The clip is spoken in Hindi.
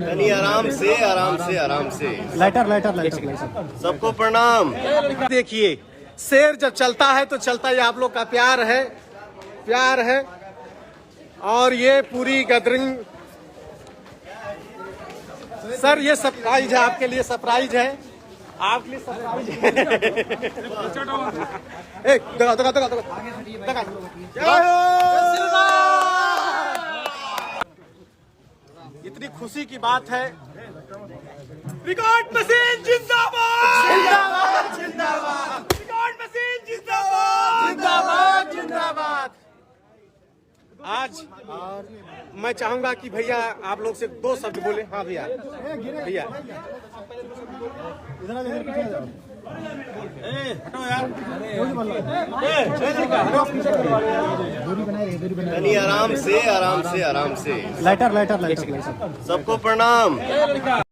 यानी आराम से आराम से आराम से। लाइटर सबको प्रणाम। देखिए, शेर जब चलता है तो चलता है, आप लोग का प्यार है। और ये पूरी गैदरिंग, सर ये सरप्राइज है आपके लिए, सरप्राइज है आपके लिए, सरप्राइज है। इतनी खुशी की बात है। रिकॉर्ड मशीन जिंदाबाद, जिंदाबाद, जिंदाबाद। रिकॉर्ड मशीन जिंदाबाद, जिंदाबाद, जिंदाबाद। आज मैं चाहूंगा कि भैया आप लोग से दो शब्द बोले। हाँ भैया, भैया यानी आराम से आराम से आराम से। लाइटर सबको प्रणाम।